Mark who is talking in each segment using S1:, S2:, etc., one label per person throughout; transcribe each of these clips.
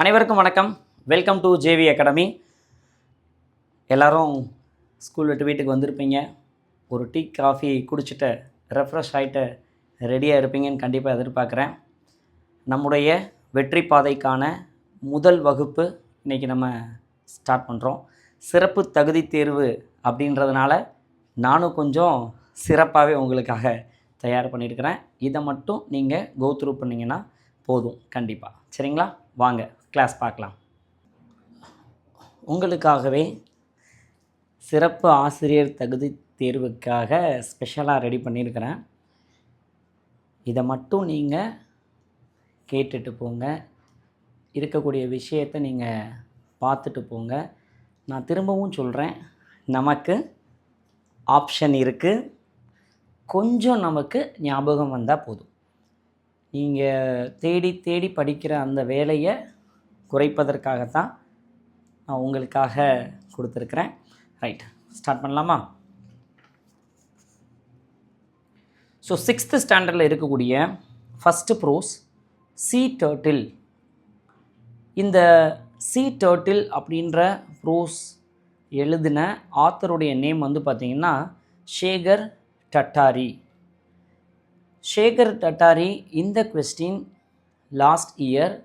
S1: அனைவருக்கும் வணக்கம். Welcome to JV academy. எல்லோரும் ஸ்கூல் விட்டு வீட்டுக்கு வந்திருப்பீங்க. ஒரு டீ காஃபி குடிச்சிட்டு ரெஃப்ரெஷ் ஆகிட்டு ரெடியாக இருப்பீங்கன்னு கண்டிப்பாக எதிர்பார்க்குறேன். நம்முடைய வெற்றி பாதைக்கான முதல் வகுப்பு இன்றைக்கி நம்ம ஸ்டார்ட் பண்ணுறோம். சிறப்பு தகுதி தேர்வு அப்படின்றதுனால நானும் கொஞ்சம் சிறப்பாகவே உங்களுக்காக தயார் பண்ணியிருக்கிறேன். இதை மட்டும் நீங்கள் கோத்ரூ பண்ணிங்கன்னா போதும் கண்டிப்பாக. சரிங்களா? வாங்க கிளாஸ் பார்க்கலாம். உங்களுக்காகவே சிறப்பு ஆசிரியர் தகுதி தேர்வுக்காக ஸ்பெஷலாக ரெடி பண்ணியிருக்கிறேன். இதை மட்டும் நீங்கள் கேட்டுட்டு போங்க. இருக்கக்கூடிய விஷயத்தை நீங்கள் பார்த்துட்டு போங்க. நான் திரும்பவும் சொல்கிறேன், நமக்கு ஆப்ஷன் இருக்குது. கொஞ்சம் நமக்கு ஞாபகம் வந்தால் போதும். நீங்கள் தேடி தேடி படிக்கிற அந்த வேலையை குறைப்பதற்காகத்தான் நான் உங்களுக்காக கொடுத்துருக்குறேன். ரைட், ஸ்டார்ட் பண்ணலாமா? ஸோ 6th ஸ்டாண்டர்டில் இருக்கக்கூடிய ஃபஸ்ட்டு ப்ரோஸ் சீ டர்ட்டில். இந்த சீ டர்ட்டில் அப்படின்ற ப்ரோஸ் எழுதின ஆத்தருடைய நேம் வந்து பார்த்திங்கன்னா சேகர் டட்டாரி. சேகர் டட்டாரி இந்த question last year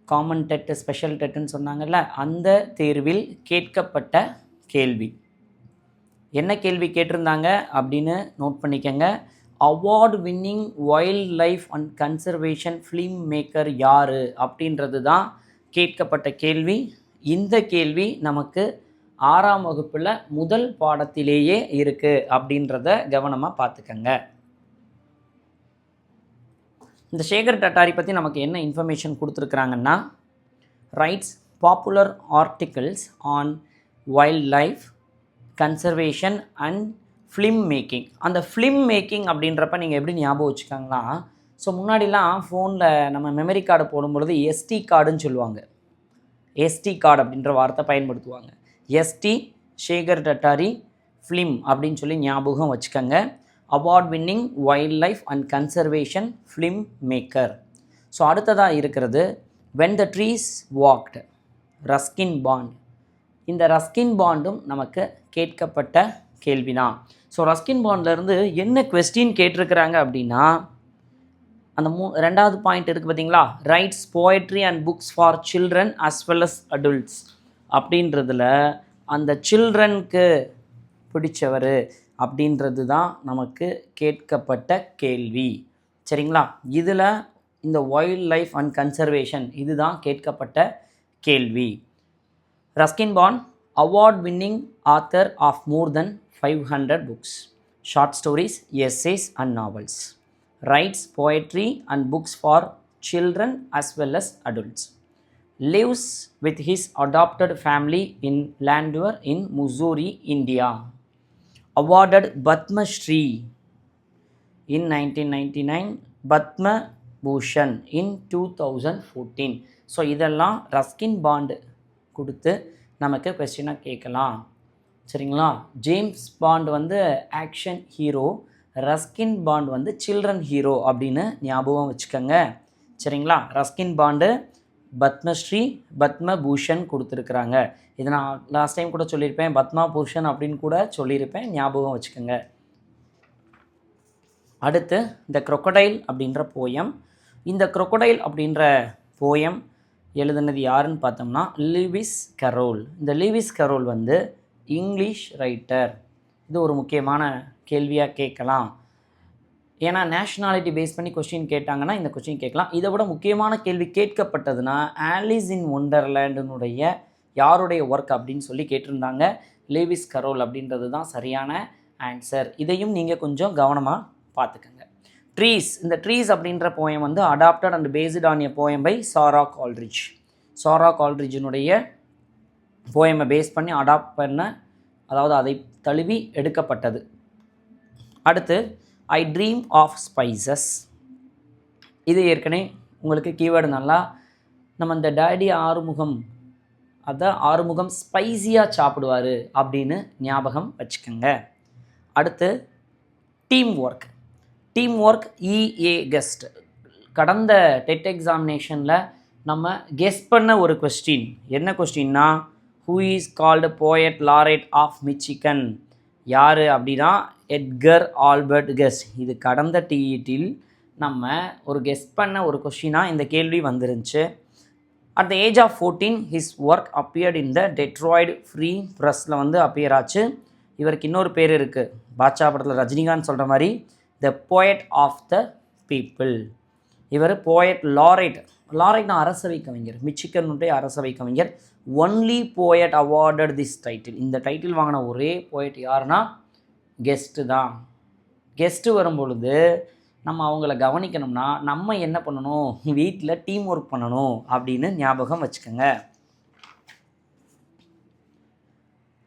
S1: common TET special டெட்டுன்னு சொன்னாங்கல்ல, அந்த தேர்வில் கேட்கப்பட்ட கேள்வி. என்ன கேள்வி கேட்டிருந்தாங்க அப்படின்னு நோட் பண்ணிக்கங்க. Award winning wild life and conservation film maker யார் அப்படின்றது தான் கேட்கப்பட்ட கேள்வி. இந்த கேள்வி நமக்கு 6ஆம் வகுப்பில் முதல் பாடத்திலேயே இருக்குது அப்படின்றத கவனமாக பார்த்துக்கங்க. இந்த சேகர் டட்டாரி பற்றி நமக்கு என்ன இன்ஃபர்மேஷன் கொடுத்துருக்குறாங்கன்னா, writes popular articles on wildlife conservation and film making. அந்த ஃபிலிம் மேக்கிங் அப்படின்றப்ப நீங்கள் எப்படி ஞாபகம் வச்சுக்காங்கன்னா, ஸோ முன்னாடிலாம் ஃபோனில் நம்ம மெமரி கார்டு போடும்பொழுது எஸ்டி கார்டுன்னு சொல்லுவாங்க. எஸ்டி கார்டு அப்படின்ற வார்த்தை பயன்படுத்துவாங்க. எஸ்டி சேகர் டட்டாரி ஃபிலிம் அப்படின்னு சொல்லி ஞாபகம் வச்சுக்கோங்க. Award winning wild life and conservation film maker. So அடுத்ததாக இருக்கிறது when the trees walked, Ruskin bond. இந்த ரஸ்கின் பாண்டும் நமக்கு கேட்கப்பட்ட கேள்வி தான். ஸோ ரஸ்கின் பாண்ட்லேருந்து என்ன கொஸ்டின் கேட்டிருக்கிறாங்க அப்படின்னா, அந்த ரெண்டாவது பாயிண்ட் இருக்குது பார்த்தீங்களா, writes poetry and books for children as well as adults அப்படின்றதில் அந்த சில்ட்ரனுக்கு பிடிச்சவர் அப்படின்றது தான் நமக்கு கேட்கப்பட்ட கேள்வி. சரிங்களா? இதில் இந்த வைல்ட் லைஃப் அண்ட் கன்சர்வேஷன் இதுதான் கேட்கப்பட்ட கேள்வி. Ruskin Bond award winning author of more than 500 books, short stories, essays and novels. Writes poetry and books for children as well as adults. lives with his adopted family in Landour in Missouri, India. Awarded Padma Shri in 1999, Padma Bhushan in 2014. So இதெல்லாம் Ruskin bond கொடுத்து நமக்கு கொஸ்டினாக கேட்கலாம். சரிங்களா? James bond வந்து action hero, Ruskin bond வந்து children hero அப்படின்னு ஞாபகம் வச்சுக்கோங்க. சரிங்களா? ரஸ்கின் பாண்டு பத்மஸ்ரீ, பத்மபூஷன் கொடுத்துருக்குறாங்க. இது நான் லாஸ்ட் டைம் கூட சொல்லியிருப்பேன், பத்மா பூஷன் அப்படின்னு கூட சொல்லியிருப்பேன், ஞாபகம் வச்சுக்கோங்க. அடுத்து இந்த crocodile அப்படின்ற போயம். இந்த crocodile அப்படின்ற போயம் எழுதுனது யாருன்னு பார்த்தோம்னா லூயிஸ் கரோல். இந்த லூயிஸ் கரோல் வந்து இங்கிலீஷ் ரைட்டர். இது ஒரு முக்கியமான கேள்வியாக கேட்கலாம். ஏன்னா நேஷ்னாலிட்டி பேஸ் பண்ணி கொஸ்டின் கேட்டாங்கன்னா இந்த கொஸ்டின் கேட்கலாம். இதை விட முக்கியமான கேள்வி கேட்கப்பட்டதுன்னா ஆலிஸ் இன் ஒண்டர்லேண்டுனுடைய யாருடைய ஒர்க் அப்படின்னு சொல்லி கேட்டிருந்தாங்க. லூயிஸ் கரோல் அப்படின்றது தான் சரியான ஆன்சர். இதையும் நீங்கள் கொஞ்சம் கவனமாக பார்த்துக்கோங்க. ட்ரீஸ். இந்த ட்ரீஸ் அப்படின்ற போயம் வந்து adapted and based on a poem by Sarah Coleridge. Sarah கால்ட்ரிட்ஜினுடைய போயமை பேஸ் பண்ணி அடாப்ட் பண்ண, அதாவது அதை தழுவி எடுக்கப்பட்டது. அடுத்து ஐ ட்ரீம் ஆஃப் ஸ்பைசஸ். இது ஏற்கனவே உங்களுக்கு கீவேர்டு நல்லா நம்ம இந்த டேடி ஆறுமுகம், அதான் ஆறுமுகம் ஸ்பைஸியாக சாப்பிடுவார் அப்படின்னு ஞாபகம் வச்சுக்கோங்க. அடுத்து team work. Team work EA Guest. கடந்த டெட் எக்ஸாமினேஷனில் நம்ம கெஸ் பண்ண ஒரு கொஸ்டின். என்ன கொஸ்டின்னா, who is called poet laureate of Michigan? யார் அப்படின்னா எட்கர் ஆல்பர்ட் கெஸ். இது கடந்த டிஇடியில் நம்ம ஒரு கெஸ் பண்ண ஒரு கொஸ்டினாக இந்த கேள்வி வந்துருந்துச்சு. At the age of 14 his work appeared in the Detroit free ப்ரெஸ்ஸில் வந்து அப்பியர் ஆச்சு. இவருக்கு இன்னொரு பேர் இருக்குது, பாட்ஷா படத்தில் ரஜினிகாந்த் சொல்கிற மாதிரி the poet of the people. இவர் போயட் லாரேட். லாரேட்னா அரசவை கவிஞர், மிச்சிகனுடைய அரசவை கவிஞர். Only poet awarded this title. இந்த டைட்டில் வாங்கின ஒரே போயட் யாருன்னா கெஸ்ட்டு தான். கெஸ்ட்டு வரும்பொழுது நம்ம அவங்கள கவனிக்கணும்னா நம்ம என்ன பண்ணணும், வீட்டில் டீம் ஒர்க் பண்ணணும் அப்படின்னு ஞாபகம் வச்சுக்கோங்க.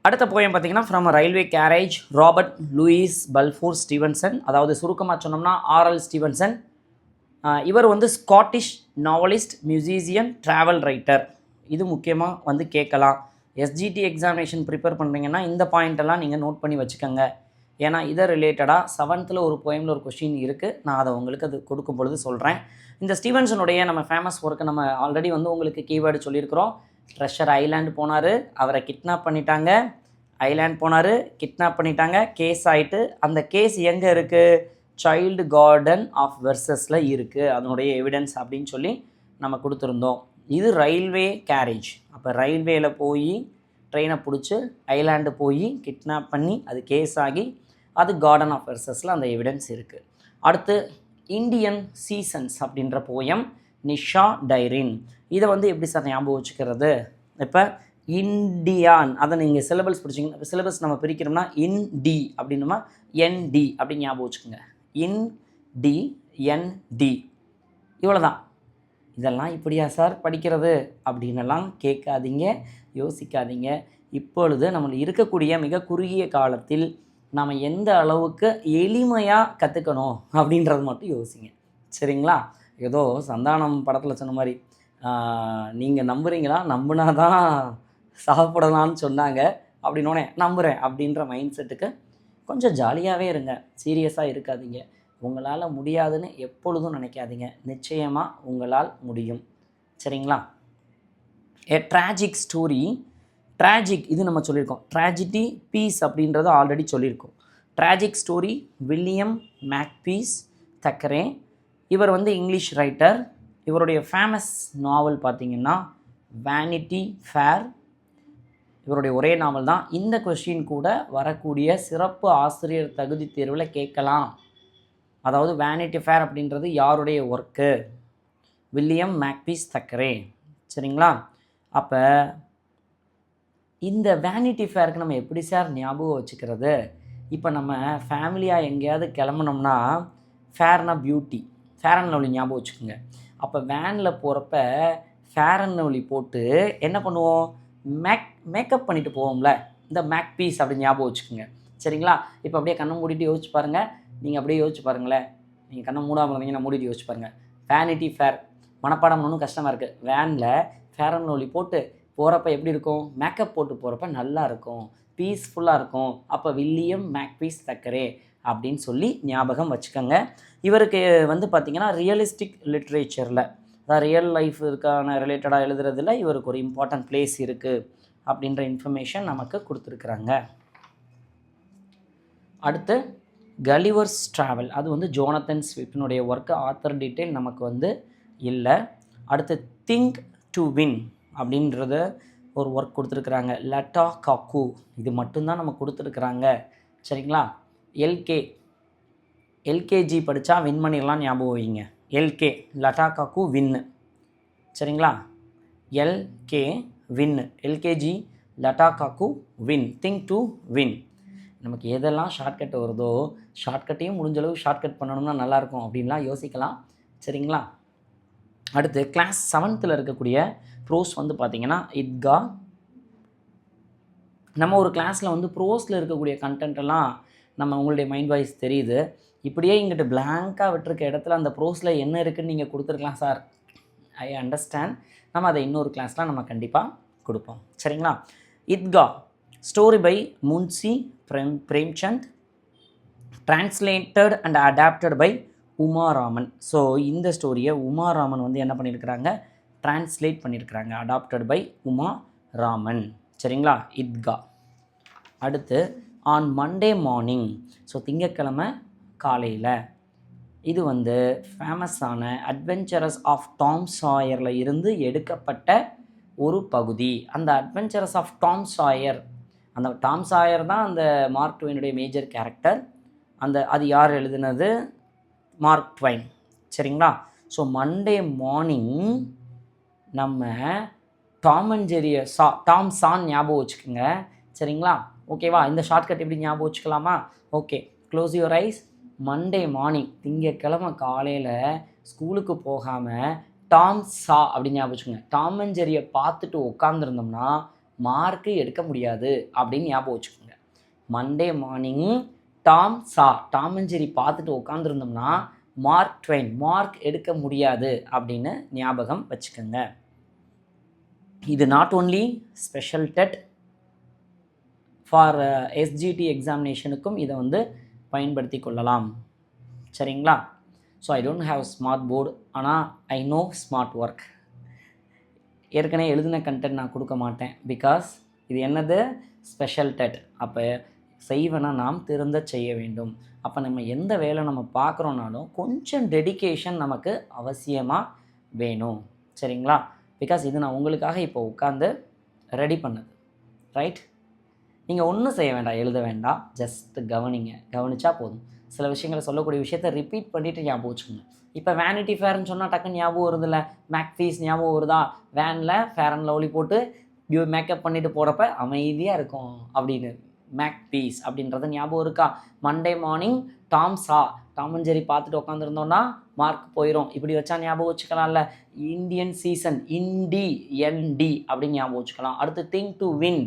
S1: அடுத்த போயம் பார்த்திங்கன்னா from railway carriage, Robert Louis Balfour Stevenson. அதாவது சுருக்கமாக சொன்னோம்னா ஆர்எல் ஸ்டீவன்சன். இவர் வந்து Scottish novelist, musician, travel writer. இது முக்கியமாக வந்து கேட்கலாம். எஸ்ஜிடி எக்ஸாமினேஷன் ப்ரிப்பேர் பண்ணுறீங்கன்னா இந்த பாயிண்டெல்லாம் நீங்கள் நோட் பண்ணி வச்சுக்கோங்க. ஏன்னா இதை ரிலேட்டடாக 7th ஒரு போயமில் ஒரு கொஸ்டின் இருக்குது. நான் அதை உங்களுக்கு அது கொடுக்கும் பொழுது சொல்கிறேன். இந்த ஸ்டீவன்சனுடைய நம்ம ஃபேமஸ் ஒர்க்கை நம்ம ஆல்ரெடி வந்து உங்களுக்கு கீவேர்டு சொல்லியிருக்கிறோம். ட்ரெஷர் ஐலாண்டு போனார், அவரை கிட்னாப் பண்ணிட்டாங்க. ஐலாண்ட் போனார், கிட்னாப் பண்ணிட்டாங்க, கேஸ் ஆகிட்டு. அந்த கேஸ் எங்கே இருக்குது? சைல்டு கார்டன் ஆஃப் வெர்சஸில் இருக்குது, அதனுடைய எவிடன்ஸ் அப்படின்னு சொல்லி நம்ம கொடுத்துருந்தோம். இது ரயில்வே கேரேஜ். அப்போ ரயில்வேயில் போய் ட்ரெயினை பிடிச்சி ஐலாண்டு போய் கிட்னாப் பண்ணி அது கேஸ் ஆகி அது கார்டன் ஆஃப் வெர்சஸில் அந்த எவிடன்ஸ் இருக்குது. அடுத்து இந்தியன் சீசன்ஸ் அப்படின்ற போயம் நிஷா டைரின். இதை வந்து எப்படி சார் ஞாபகம் வச்சுக்கிறது? இப்போ இண்டியான், அதை நீங்கள் சிலபஸ் பிடிச்சிங்கன்னா, சிலபஸ் நம்ம பிரிக்கிறோம்னா இன்டி அப்படின்னுமா என்டி அப்படின்னு ஞாபகம் வச்சுக்கோங்க. இன்டி என்டி, இவ்வளோ தான். இதெல்லாம் இப்படியா சார் படிக்கிறது அப்படின்னெல்லாம் கேட்காதீங்க, யோசிக்காதீங்க. இப்பொழுது நம்மளுக்கு இருக்கக்கூடிய மிக குறுகிய காலத்தில் நாம் எந்த அளவுக்கு எளிமையாக கற்றுக்கணும் அப்படின்றது மட்டும் யோசிங்க, சரிங்களா? ஏதோ சந்தானம் படத்தில் சொன்ன மாதிரி நீங்கள் நம்புறீங்களா, நம்பினா தான் சாப்பிடலான்னு சொன்னாங்க அப்படின்னோடனே நம்புகிறேன் அப்படின்ற மைண்ட் செட்டுக்கு கொஞ்சம் ஜாலியாகவே இருங்க, சீரியஸாக இருக்காதீங்க. உங்களால் முடியாதுன்னு எப்பொழுதும் நினைக்காதீங்க, நிச்சயமாக உங்களால் முடியும், சரிங்களா? ஏ ட்ராஜிக் ஸ்டோரி. ட்ராஜிக் இது நம்ம சொல்லியிருக்கோம். ட்ராஜிடி, பீஸ் அப்படின்றத ஆல்ரெடி சொல்லியிருக்கோம். Tragic story William Makepeace Thackeray. இவர் வந்து இங்கிலீஷ் ரைட்டர். இவருடைய ஃபேமஸ் நாவல் பார்த்திங்கன்னா வேனிட்டி ஃபேர். இவருடைய ஒரே நாவல் தான். இந்த கொஸ்டின் கூட வரக்கூடிய சிறப்பு ஆசிரியர் தகுதி தேர்வில் கேட்கலாம். அதாவது வேனிட்டி ஃபேர் அப்படின்றது யாருடைய ஒர்க்கு? வில்லியம் மேக்பீஸ் தக்கரே, சரிங்களா? அப்போ இந்த வேனிட்டி ஃபேருக்கு நம்ம எப்படி சார் ஞாபகம் வச்சுக்கிறது? இப்போ நம்ம ஃபேமிலியாக எங்கேயாவது கிளம்புனோம்னா ஃபேர்னா பியூட்டி, ஃபேர் அண்ட் லவ்லி ஞாபகம் வச்சுக்கோங்க. அப்போ வேனில் போகிறப்ப ஃபேர் அண்ட் லவ்லி போட்டு என்ன பண்ணுவோம்? மேக்கப் பண்ணிட்டு போவோம்ல, இந்த மேக்பீஸ் அப்படி ஞாபகம் வச்சுக்கோங்க, சரிங்களா? இப்போ அப்படியே கண்ணை மூடிட்டு யோசிச்சு பாருங்கள். நீங்கள் அப்படியே யோசிச்சு பாருங்களேன். நீங்கள் கண்ணை மூடாமல் இருந்தீங்கன்னா மூடிட்டு யோசிச்சு பாருங்கள். வேனிட்டி ஃபேர் மனப்பாடம் பண்ணணும் கஷ்டமாக இருக்குது. வேனில் ஃபேர் அண்ட் லவ்லி போட்டு போகிறப்ப எப்படி இருக்கும்? மேக்கப் போட்டு போகிறப்ப நல்லா இருக்கும், பீஸ்ஃபுல்லாக இருக்கும். அப்போ வில்லியம் மேக்பீஸ் தக்கரே அப்படின்னு சொல்லி ஞாபகம் வச்சுக்கோங்க. இவருக்கு வந்து பார்த்திங்கன்னா ரியலிஸ்டிக் லிட்ரேச்சரில், அதாவது ரியல் லைஃப் இருக்கான ரிலேட்டடாக எழுதுறதுல இவருக்கு ஒரு இம்பார்ட்டன்ட் பிளேஸ் இருக்குது அப்படின்ற இன்ஃபர்மேஷன் நமக்கு கொடுத்துருக்குறாங்க. அடுத்து கலிவர்ஸ் ட்ராவல். அது வந்து ஜோனத்தன் ஸ்விஃப்டினுடைய ஒர்க்கு. ஆத்தர் டீட்டெயில் நமக்கு வந்து இல்லை. அடுத்து திங்க் டு வின் அப்படின்றத ஒரு ஒர்க் கொடுத்துருக்குறாங்க. லட்டா காக்கு, இது மட்டும்தான் நம்ம கொடுத்துருக்குறாங்க, சரிங்களா? எல்கேஜி படித்தா வின் பண்ணிடலாம் ஞாபகம் வைங்க. எல்கே லட்டா காக்கு வின்னு, சரிங்களா? எல்கே வின், எல்கேஜி லட்டா காக்கு வின், திங்க் டு வின். நமக்கு எதெல்லாம் ஷார்ட்கட் வருதோ ஷார்ட்கட்டையும் முடிஞ்சளவு ஷார்ட்கட் பண்ணணும்னா நல்லாயிருக்கும் அப்படின்லாம் யோசிக்கலாம், சரிங்களா? அடுத்து கிளாஸ் 7th இருக்கக்கூடிய ப்ரோஸ் வந்து பார்த்திங்கன்னா இத்கா. நம்ம ஒரு கிளாஸில் வந்து ப்ரோஸில் இருக்கக்கூடிய கண்டென்ட்டெல்லாம் நம்ம உங்களுடைய மைண்ட் வாய்ஸ் தெரியுது. இப்படியே இங்கிட்ட பிளாங்காக விட்டுருக்க இடத்துல அந்த ப்ரோஸில் என்ன இருக்குதுன்னு நீங்கள் கொடுத்துருக்கலாம் சார், ஐ அண்டர்ஸ்டாண்ட். நம்ம அதை இன்னொரு கிளாஸில் நம்ம கண்டிப்பாக கொடுப்போம், சரிங்களா? Idgah story by Munshi Premchand, translated and adapted by Uma Raman. So இந்த ஸ்டோரியை உமா ராமன் வந்து என்ன பண்ணியிருக்கிறாங்க? டிரான்ஸ்லேட் பண்ணியிருக்கிறாங்க. Adapted by Uma Raman. சரிங்களா, இத்கா. அடுத்து ஆன் மண்டே மார்னிங், ஸோ திங்கட்கிழமை காலையில். இது வந்து ஃபேமஸான அட்வென்ச்சரஸ் ஆஃப் டாம் சாயரில் இருந்து எடுக்கப்பட்ட ஒரு பகுதி. அந்த அட்வென்ச்சரஸ் ஆஃப் டாம் சாயர், அந்த டாம் சாயர் தான் அந்த மார்க் ட்வைனுடைய மேஜர் கேரக்டர். அது யார் எழுதுனது? Mark Twain. சரிங்களா. ஸோ மண்டே மார்னிங் நம்ம டாம் அண்ட் ஜெரியை டாம் சான் ஞாபகம் வச்சுக்கோங்க. சரிங்களா, ஓகேவா? இந்த ஷார்ட்கட் எப்படி ஞாபகம் வச்சுக்கலாமா? Okay, close your eyes. Monday morning, திங்கட்கிழமை காலையில் ஸ்கூலுக்கு போகாமல் டாம் சா அப்படின்னு ஞாபகம் வச்சுக்கோங்க. டாம் அண்ட் ஜெரியை பார்த்துட்டு உட்காந்துருந்தோம்னா மார்க்கு எடுக்க முடியாது அப்படின்னு ஞாபகம் வச்சுக்கோங்க. Monday morning Tom saw, Tom and Jerry பார்த்துட்டு உட்காந்துருந்தோம்னா மார்க் ட்வைன், மார்க் எடுக்க முடியாது அப்படின்னு ஞாபகம் வச்சுக்கோங்க. இது not only special TET, for SGT எக்ஸாமினேஷனுக்கும் இதை வந்து பயன்படுத்தி கொள்ளலாம். சரிங்களா. So I don't have smart board, ஆனால் ஐ நோ ஸ்மார்ட் ஒர்க். ஏற்கனவே எழுதின கண்டென்ட் நான் கொடுக்க மாட்டேன், பிகாஸ் இது என்னது? Special dead. அப்போ செய்வன நாம் திருந்த செய்ய வேண்டும். அப்போ நம்ம எந்த வேலை நம்ம பார்க்குறோன்னாலும் கொஞ்சம் டெடிகேஷன் நமக்கு அவசியமாக வேணும். சரிங்களா, பிகாஸ் இது நான் உங்களுக்காக இப்போ உட்காந்து ரெடி பண்ணது. ரைட், நீங்கள் ஒன்றும் செய்ய வேண்டாம், எழுத வேண்டாம், ஜஸ்ட் கவனிங்க. கவனித்தா போதும். சில விஷயங்களை சொல்லக்கூடிய விஷயத்தை ரிப்பீட் பண்ணிவிட்டு ஞாபகம் வச்சுக்கோங்க. இப்போ வேனிட்டி ஃபேர்னு சொன்னால் டக்குன்னு ஞாபகம் வருதில்ல, மேக்ஃபீஸ் ஞாபகம் வருதா? வேனில் ஃபேர் அண்ட் லவ்லி போட்டு மேக்கப் பண்ணிவிட்டு போகிறப்ப அமைதியாக இருக்கும் அப்படின்னு. மேக்பீஸ் அப்படின்றது ஞாபகம் இருக்கா? Monday morning Tom saw, Tom and Jerry பார்த்துட்டு உட்காந்துருந்தோன்னா மார்க் போயிடும். இப்படி வச்சா ஞாபகம் வச்சுக்கலாம்ல. இந்தியன் சீசன், இன்டி என்டி அப்படின்னு ஞாபகம் வச்சுக்கலாம். அடுத்து think to win,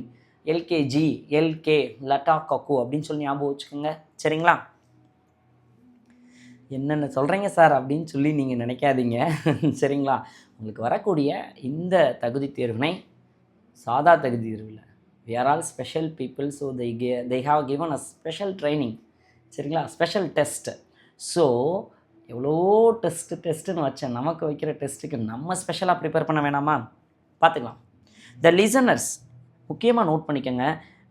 S1: LKG, LK, லட்டா கக்கு அப்படின்னு சொல்லி ஞாபகம் வச்சுக்கோங்க. சரிங்களா. என்னென்ன சொல்கிறீங்க சார் அப்படின்னு சொல்லி நீங்கள் நினைக்காதீங்க. சரிங்களா. உங்களுக்கு வரக்கூடிய இந்த தகுதி தேர்வினை சாதா தகுதி தேர்வில் we are all special people, so they have given us special training. சரிங்களா, ஸ்பெஷல் டெஸ்ட். ஸோ எவ்வளோ டெஸ்ட்டுன்னு வச்சேன், நமக்கு வைக்கிற டெஸ்ட்டுக்கு நம்ம ஸ்பெஷலாக ப்ரிப்பேர் பண்ண வேணாமா? பார்த்துக்கலாம். த லிசனர்ஸ் முக்கியமாக நோட் பண்ணிக்கோங்க.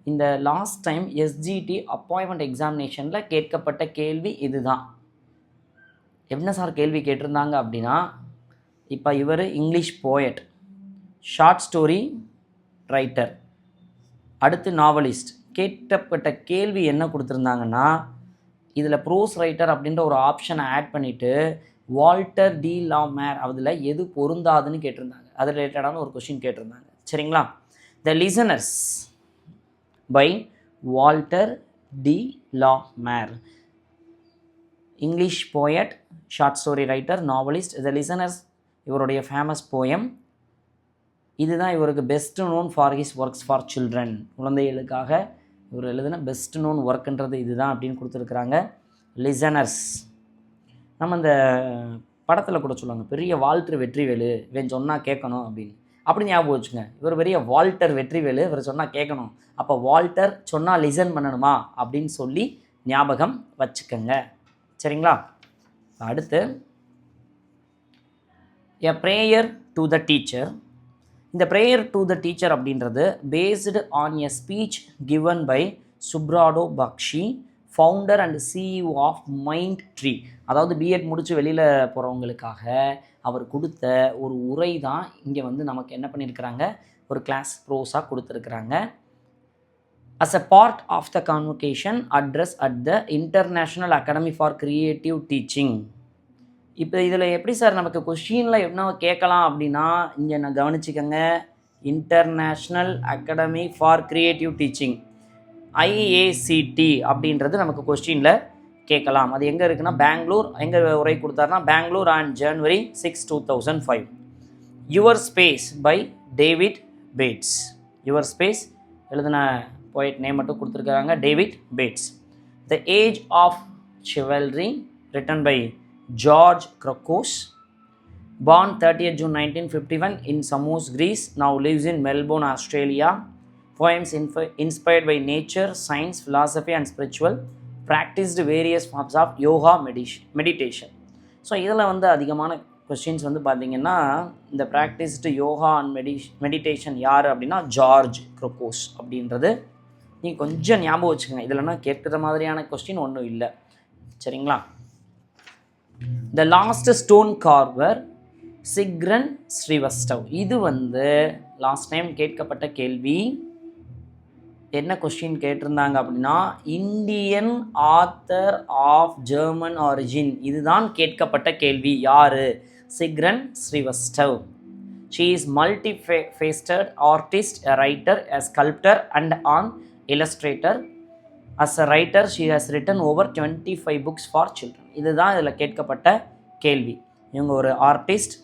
S1: இந்த லாஸ்ட் டைம் எஸ்ஜிடி அப்பாயின்மெண்ட் எக்ஸாமினேஷனில் கேட்கப்பட்ட கேள்வி இதுதான். என்ன சார் கேள்வி கேட்டிருந்தாங்க அப்படின்னா, இப்போ இவர் English poet, short story writer, அடுத்து நாவலிஸ்ட். கேட்கப்பட்ட கேள்வி என்ன கொடுத்துருந்தாங்கன்னா, இதில் ப்ரோஸ் ரைட்டர் அப்படின்ற ஒரு ஆப்ஷனை ஆட் பண்ணிவிட்டு வால்டர் டி லா மேர் அதில் எது பொருந்தாதுன்னு கேட்டிருந்தாங்க. அது ரிலேட்டடான ஒரு கொஷின் கேட்டிருந்தாங்க. சரிங்களா. The listeners by Walter de la Mare, English poet, short story writer, novelist. The listeners இவருடைய ஃபேமஸ் போயம். இதுதான் இவருக்கு best known for his works for children. குழந்தைகளுக்காக இவர் எழுதின பெஸ்ட் நோன் ஒர்க்குன்றது இதுதான் அப்படின்னு கொடுத்துருக்குறாங்க. லிசனர்ஸ் நம்ம இந்த படத்தில் கூட சொல்லுவாங்க, பெரிய வால்டர் வெற்றிவேலு, இவன் சொன்னால் கேட்கணும் அப்படின்னு. அப்படி ஞாபகம் வச்சுங்க, இவர் பெரிய வால்டர் வெற்றிவேலு, இவர் சொன்னால் கேட்கணும். அப்போ வால்டர் சொன்னால் லிசன் பண்ணணுமா அப்படின்னு சொல்லி ஞாபகம் வச்சுக்கோங்க. சரிங்களா. அடுத்து a prayer to the teacher. இந்த ப்ரேயர் டு த டீச்சர் அப்படின்றது based on a speech given by Subroto Bagchi, founder and CEO of Mindtree. அதாவது பிஎட் முடித்து வெளியில் போகிறவங்களுக்காக அவர் கொடுத்த ஒரு உரை தான் இங்கே வந்து நமக்கு என்ன பண்ணியிருக்கிறாங்க, ஒரு கிளாஸ் ப்ரோஸாக கொடுத்துருக்குறாங்க. as a part of the convocation address at the International Academy for Creative Teaching. இப்போ இதில் எப்படி சார் நமக்கு கொஷினில் என்ன கேட்கலாம் அப்படின்னா, இங்கே நான் கவனிச்சிக்கங்க, international academy for creative teaching, IACT அப்படின்றது நமக்கு கொஸ்டினில் கேட்கலாம். அது எங்கே இருக்குன்னா பெங்களூர். எங்கே உரை கொடுத்தாருன்னா Bangalore on January 6, 2005. Your space by David Bates. Your space எழுதின போய்ட் நேம் மட்டும் கொடுத்துருக்காங்க, David Bates. The age of chivalry written by George Krokos. Born 30th June 1951 in Samos, Greece, now lives in Melbourne, Australia. Poems inspired by nature, science, philosophy and spiritual. Practiced various forms of yoga meditation. So இதில் வந்து அதிகமான questions வந்து பார்த்திங்கன்னா இந்த practised yoga and meditation யார் அப்படின்னா George க்ரோக்கோஸ் அப்படின்றது நீங்கள் கொஞ்சம் ஞாபகம் வச்சுக்கோங்க. இதில்னா கேட்குற மாதிரியான கொஸ்டின் ஒன்றும் இல்லை. சரிங்களா? The lost stone carver Sigrun Srivastava. இது வந்து லாஸ்ட் டைம் கேட்கப்பட்ட கேள்வி. என்ன கொஸ்டின் கேட்டிருந்தாங்க அப்படின்னா Indian author of German origin. இதுதான் கேட்கப்பட்ட கேள்வி. யார்? Sigrun Srivastava. She is multifaceted artist, a writer, a sculptor and an illustrator. As a writer she has written over 25 books for children. இதுதான் இதில் கேட்கப்பட்ட கேள்வி. இவங்க ஒரு artist,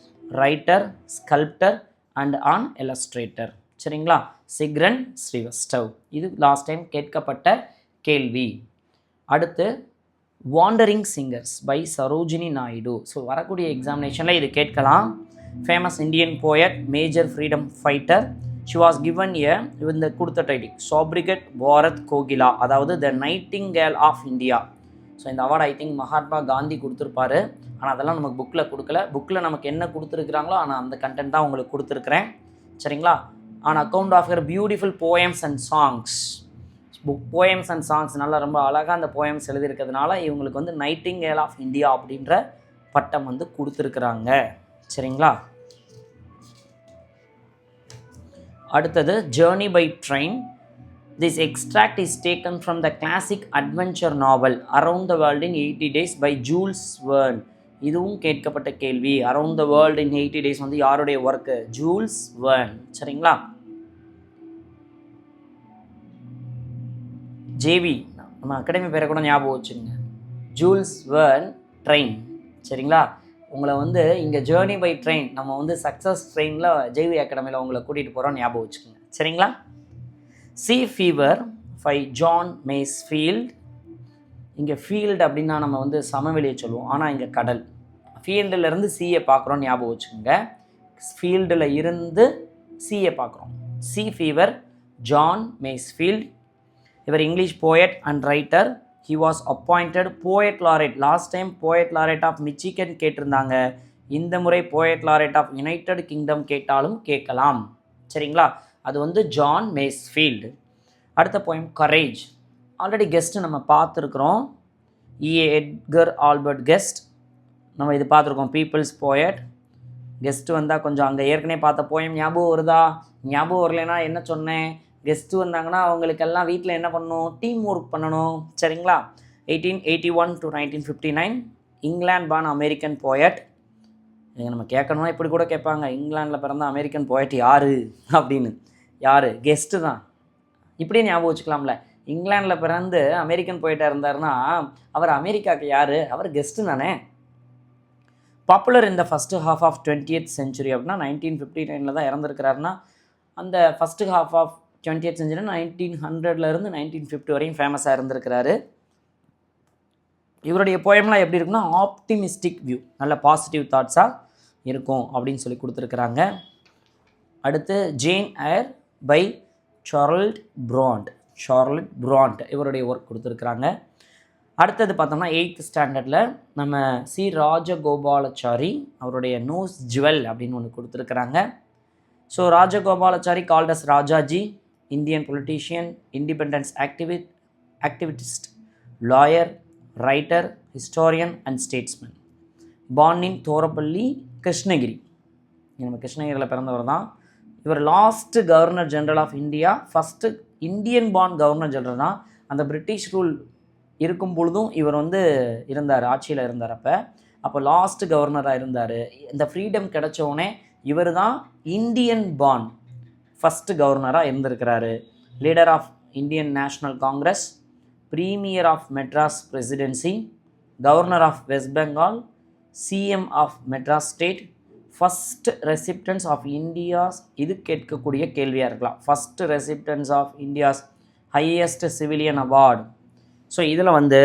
S1: writer, sculptor and an illustrator. சரிங்களா? சிக்ரன் ஸ்ரீவஸ்டவ். இது லாஸ்ட் டைம் கேட்கப்பட்ட கேள்வி. அடுத்து wandering singers by Sarojini Naidu. So வரக்கூடிய எக்ஸாமினேஷனில் இது கேட்கலாம். Famous Indian poet, major freedom fighter. She was given a இந்த கொடுத்த டைட்டில் சோப்ரிகட் பாரத் கோகிலா, அதாவது த நைட்டிங்கேல் ஆஃப் இந்தியா. ஸோ இந்த award I think Mahatma Gandhi கொடுத்துருப்பாரு. ஆனால் அதெல்லாம் நமக்கு புக்கில் கொடுக்கல. புக்கில் நமக்கு என்ன கொடுத்துருக்குறாங்களோ ஆனால் அந்த கண்டென்ட் தான் உங்களுக்கு கொடுத்துருக்குறேன். சரிங்களா? On account of her beautiful poems and songs. Poems and songs நல்லா ரொம்ப அழகாக அந்த போயம்ஸ் எழுதியிருக்கிறதுனால இவங்களுக்கு வந்து நைட்டிங்கேல் ஆஃப் இந்தியா அப்படின்ற பட்டம் வந்து கொடுத்துருக்குறாங்க. சரிங்களா? அடுத்தது journey by train. This extract is taken from the classic adventure novel around the world in 80 days by Jules Verne. இதுவும் கேட்கப்பட்ட கேள்வி. Around the world in 80 days வந்து யாருடைய ஒர்க்கு? Jules Verne. சரிங்களா? ஜேவி, நம்ம அகாடமி பேரை கூட ஞாபகம் வச்சுங்க. Jules Verne train. சரிங்களா? உங்களை வந்து இங்கே ஜேர்னி பை ட்ரெயின், நம்ம வந்து சக்ஸஸ் ட்ரெயினில் ஜேவி அகாடமியில் உங்களை கூட்டிகிட்டு போகிறோம், ஞாபகம் வச்சுக்கோங்க. சரிங்களா? Sea fever by John Masefield. இங்கே ஃபீல்டு அப்படின்னா நம்ம வந்து சமவெளியை சொல்லுவோம், ஆனால் இங்கே கடல். ஃபீல்டில் சீயை பார்க்குறோம், ஞாபகம் வச்சுக்கோங்க. ஃபீல்டில் இருந்து சீயை பார்க்குறோம். Sea fever, John Masefield. இவர் English poet and writer. He was appointed poet laureate. Last time poet laureate of Michigan கேட்டிருந்தாங்க. இந்த முறை poet laureate of United Kingdom கேட்டாலும் கேட்கலாம். சரிங்களா? அது வந்து ஜான் மேஸ்ஃபீல்டு. அடுத்த போயம் கரேஜ். ஆல்ரெடி கெஸ்ட்டு நம்ம பார்த்துருக்குறோம். Edgar Albert guest. நம்ம இது பார்த்துருக்கோம். Peoples poet. கெஸ்ட்டு வந்தால் கொஞ்சம் அங்கே ஏற்கனவே பார்த்த போயம் ஞாபகம் வருதா? ஞாபகம் வரலைன்னா என்ன சொன்னேன்? கெஸ்ட்டு வந்தாங்கன்னா அவங்களுக்கெல்லாம் வீட்டில் என்ன பண்ணணும்? டீம் ஒர்க் பண்ணணும். சரிங்களா? 1881 to 1959 England born American poet. நம்ம கேட்கணும்னா இப்படி கூட கேட்பாங்க, இங்கிலாண்டில் பிறந்த அமெரிக்கன் போயட் யார் அப்படின்னு. யார்? கெஸ்ட்டு தான். இப்படியே ஞாபகம் வச்சுக்கலாம்ல. இங்கிலாண்டில் பிறந்து அமெரிக்கன் போயட்டாக இருந்தார்னா அவர் அமெரிக்காவுக்கு யார்? அவர் கெஸ்ட்டு தானே. பாப்புலர் இந்த first half of 20th century அப்படின்னா 1959 தான் இறந்துருக்கிறாருன்னா அந்த first half of 20th century 1900 1950 வரையும் ஃபேமஸாக இருந்திருக்கிறாரு. இவருடைய போயம்லாம் எப்படி இருக்குன்னா ஆப்டிமிஸ்டிக் வியூ, நல்ல பாசிட்டிவ் தாட்ஸாக இருக்கும் அப்படின்னு சொல்லி கொடுத்துருக்குறாங்க. அடுத்து Jane Eyre by Charlotte Bronte. இவருடைய ஒர்க் கொடுத்துருக்குறாங்க. அடுத்தது பார்த்தோம்னா 8th standardல நம்ம சி ராஜகோபாலாச்சாரி அவருடைய நோஸ் ஜுவல் அப்படின்னு ஒன்று கொடுத்துருக்குறாங்க. So Rajagopalachari called as Rajaji, Indian politician, independence activist, lawyer, writer, historian and statesman. Born in Thorapalli, Krishnagiri. நம்ம கிருஷ்ணகிரியில் பிறந்தவர் தான். இவர் last governor general of India, first Indian born governor general தான். அந்த பிரிட்டிஷ் ரூல் இருக்கும் பொழுதும் இவர் வந்து இருந்தார், ஆட்சியில் இருந்தார். அப்போ லாஸ்ட் கவர்னராக இருந்தார். இந்த ஃப்ரீடம் கிடைச்சோடனே இவர் தான் இந்தியன் பார்ன் ஃபஸ்ட்டு கவர்னராக இருந்திருக்கிறாரு. Leader of Indian National Congress, premier of Madras presidency, governor of West Bengal, CM of Madras state, first recipients of India's. இது கேட்கக்கூடிய கேள்வியாக இருக்கலாம். First recipients of India's highest civilian award. So இதில் வந்து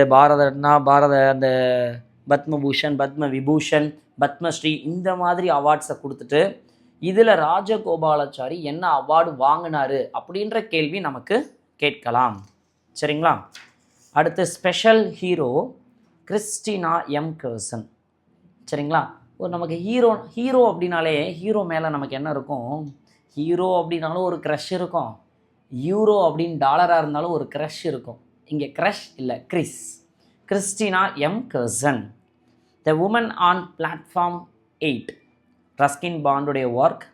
S1: அந்த பத்மபூஷன், பத்ம விபூஷன், பத்மஸ்ரீ இந்த மாதிரி அவார்ட்ஸை கொடுத்துட்டு இதில் ராஜகோபாலாச்சாரி என்ன அவார்டு வாங்கினார் அப்படின்ற கேள்வி நமக்கு கேட்கலாம். சரிங்களா? அடுத்து special hero Christina M Carson. சரிங்களா? ஒரு நமக்கு ஹீரோ அப்படின்னாலே ஹீரோ மேலே நமக்கு என்ன இருக்கும்? ஹீரோ அப்படின்னாலும் ஒரு க்ரஷ் இருக்கும், யூரோ அப்படின்னு டாலராக இருந்தாலும் ஒரு க்ரஷ் இருக்கும். இங்கே க்ரஷ் இல்லை, Christina M Curzon. The woman on platform 8, Ruskin பாண்டுடைய ஒர்க்.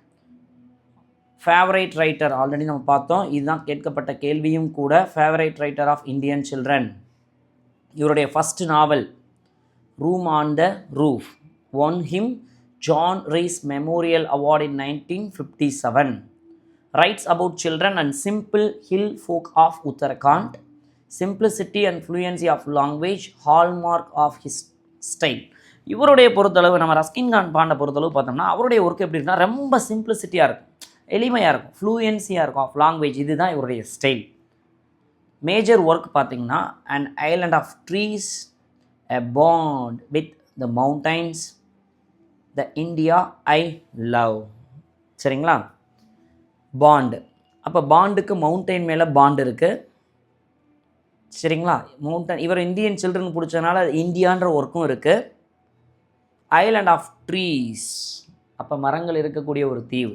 S1: ஃபேவரைட் ரைட்டர் ஆல்ரெடி நம்ம பார்த்தோம், இதுதான் கேட்கப்பட்ட கேள்வியும் கூட. Favourite writer of Indian children. இவருடைய first novel room on the roof won him John Rees Memorial Award in 1957. Writes about children and simple hill folk of Uttarakhand. Simplicity and fluency of language, hallmark of his style. இவருடைய பொறுத்தளவு நம்ம Ruskin Khan பாண்டை பொறுத்தளவு பார்த்தோம்னா அவருடைய work எப்படி இருக்குன்னா ரொம்ப சிம்பிளிசிட்டியாக இருக்கும், எளிமையாக இருக்கும், ஃப்ளூயன்சியாக இருக்கும் ஆஃப் லாங்குவேஜ். இதுதான் இவருடைய ஸ்டைல். மேஜர் ஒர்க் பார்த்திங்கன்னா an island of trees, a bond with the mountains, the India I love. சரிங்களா? பாண்டு, அப்போ பாண்டுக்கு மவுண்டைன் மேலே பாண்டு இருக்குது. சரிங்களா? மவுண்டன் இவர் இந்தியன் சில்ட்ரன் பிடிச்சதுனால இந்தியான்ற ஒர்க்கும் இருக்குது. ஐலண்ட் ஆஃப் ட்ரீஸ், அப்போ மரங்கள் இருக்கக்கூடிய ஒரு தீவு.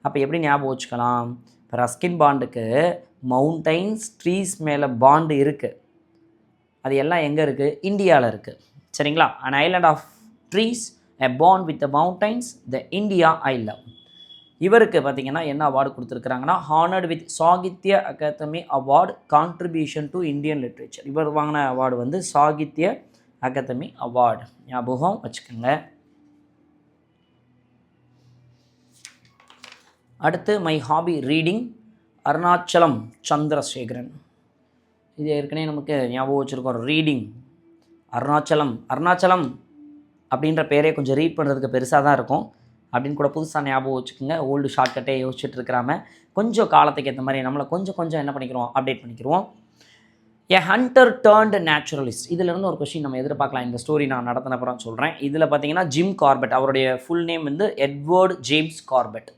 S1: அப்போ எப்படி ஞாபகம் வச்சுக்கலாம்? இப்போ ரஸ்கின் பாண்டுக்கு மவுண்டைன்ஸ் ட்ரீஸ் மேலே பாண்டு இருக்குது. அது எல்லாம் எங்கே இருக்குது? இந்தியாவில் இருக்குது. சரிங்களா? an island of trees, a bond with the mountains, the India I love. இவருக்கு பார்த்திங்கன்னா என்ன அவார்டு கொடுத்துருக்குறாங்கன்னா honoured with Sahitya Akademi award contribution to Indian literature. இவர் வாங்கின அவார்டு வந்து சாகித்ய அகாதமி அவார்டு, ஞாபகம் வச்சுக்கோங்க. அடுத்து my hobby reading, Arunachalam Chandrasekaran. இது ஏற்கனவே நமக்கு ஞாபகம் வச்சுருக்கோம். ரீடிங் அருணாச்சலம் அப்படின்ற பேரே கொஞ்சம் ரீட் பண்ணுறதுக்கு பெருசாக தான் இருக்கும் அப்படின்னு கூட புதுசாக ஞாபகம் வச்சுக்கோங்க. ஓல்டு ஷார்ட்கட்டே யோசிச்சுட்டு இருக்கிறாம கொஞ்சம் காலத்துக்கு ஏற்ற மாதிரி நம்மளை கொஞ்சம் என்ன பண்ணிக்கிறோம், அப்டேட் பண்ணிக்கிறோம். ஏ ஹண்டர் டர்ன்டு நேச்சுரலிஸ்ட், இதிலிருந்து ஒரு கொஸ்டின் நம்ம எதிர்பார்க்கலாம். இந்த ஸ்டோரி நான் நடத்தினப்புறம் சொல்கிறேன். இதில் பார்த்தீங்கன்னா ஜிம் கார்பெட், அவருடைய ஃபுல் நேம் வந்து எட்வர்ட் ஜேம்ஸ் கார்பெட்.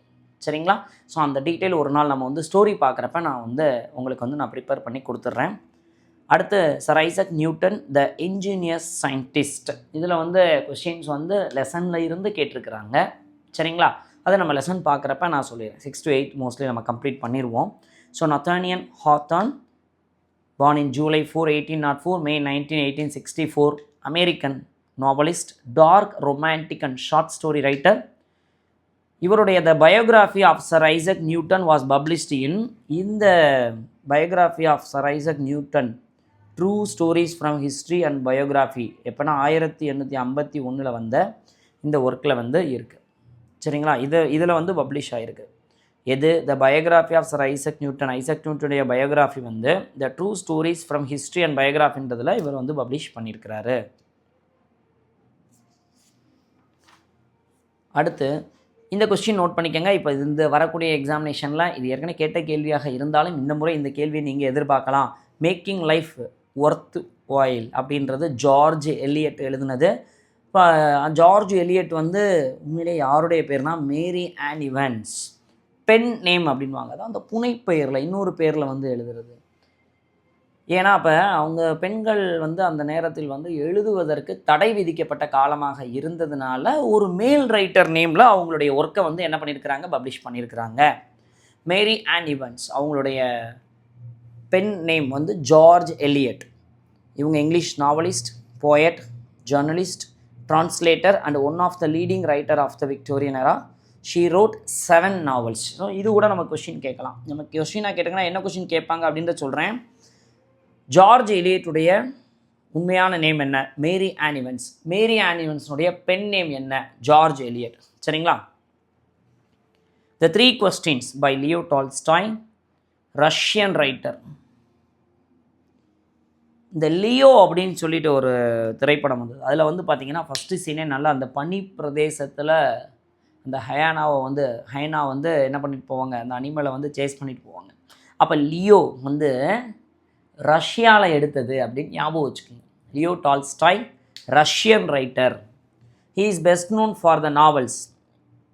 S1: சரிங்களா? ஸோ அந்த டீட்டெயில் ஒரு நாள் நம்ம வந்து ஸ்டோரி பார்க்குறப்ப நான் வந்து உங்களுக்கு வந்து நான் ப்ரிப்பேர் பண்ணி கொடுத்துட்றேன். அடுத்து சர் ஐசக் நியூட்டன் த இன்ஜினியஸ் சயின்டிஸ்ட். இதில் வந்து கொஸ்டின்ஸ் வந்து லெசனில் இருந்து கேட்டிருக்கிறாங்க. சரிங்களா? அதை நம்ம லெசன் பார்க்குறப்ப நான் சொல்லிடுறேன். 6 to 8 மோஸ்ட்லி நம்ம கம்ப்ளீட் பண்ணிடுவோம். So Nathaniel Hawthorne, born in July 4, 1804, May 19, 1864, American novelist, dark, romantic and short story writer. இவருடைய the biography of sir Isaac Newton was published in, இந்த biography of sir Isaac Newton true stories from history and biography எப்போனா 1851 வந்த இந்த ஒர்க்கில் வந்து இருக்குது. சரிங்களா? இதில் வந்து பப்ளிஷ் ஆகிருக்கு. எது? The biography of sir Isaac நியூட்டனுடைய பயோகிராஃபி வந்து the true stories from history and பயோகிராஃபின்றதில் இவர் வந்து பப்ளிஷ் பண்ணியிருக்கிறாரு. அடுத்து இந்த கொஸ்டின் நோட் பண்ணிக்கோங்க. இப்போ இந்த வரக்கூடிய எக்ஸாமினேஷனில் இது ஏற்கனவே கேட்ட கேள்வியாக இருந்தாலும் இந்த முறை இந்த கேள்வியை நீங்கள் எதிர்பார்க்கலாம். மேக்கிங் லைஃப் ஒர்த் வாயில் அப்படின்றது ஜார்ஜ் எலியட் எழுதுனது. இப்போ ஜார்ஜ் எலியட் வந்து உண்மையிலே யாருடைய பேர்னால் மேரி ஆன் இவன்ஸ். பென் நேம் அப்படின்வாங்க, அதான் அந்த புனைப்பெயரில் இன்னொரு பேரில் வந்து எழுதுறது. ஏன்னா அப்போ அவங்க பெண்கள் வந்து அந்த நேரத்தில் வந்து எழுதுவதற்கு தடை விதிக்கப்பட்ட காலமாக இருந்ததுனால ஒரு மேல் ரைட்டர் நேமில் அவங்களுடைய ஒர்க்கை வந்து என்ன பண்ணியிருக்கிறாங்க, பப்ளிஷ் பண்ணியிருக்கிறாங்க. மேரி ஆன் இவன்ஸ் அவங்களுடைய பென் நேம் வந்து ஜார்ஜ் எலியட். இவங்க English novelist, poet, journalist, translator and one of the leading writer of the Victorian era. She wrote 7 novels. So இது கூட நம்ம கொஸ்டின் கேட்கலாம். நம்ம கொஸ்டினாக கேட்டிங்கன்னா என்ன கொஸ்டின் கேட்பாங்க அப்படின்றத சொல்கிறேன். ஜார்ஜ் எலியட்டுடைய உண்மையான நேம் என்ன? Mary Ann Evans. Mary Ann இவன்ஸுடைய பென் நேம் என்ன? George Eliot. சரிங்களா? The 3 questions by Leo Tolstoy, Russian writer. இந்த லியோ அப்படின்னு சொல்லிட்டு ஒரு திரைப்படம் வந்தது. அதில் வந்து பார்த்திங்கன்னா ஃபஸ்ட்டு சீனே நல்லா அந்த பனி பிரதேசத்தில் அந்த ஹைனா வந்து என்ன பண்ணிட்டு போவாங்க, அந்த அனிமலை வந்து சேஸ் பண்ணிட்டு போவாங்க. அப்போ லியோ வந்து ரஷ்யாவில் எடுத்தது அப்படின்னு ஞாபகம் வச்சுக்கோங்க. Leo Tolstoy Russian writer. He is best known for the novels.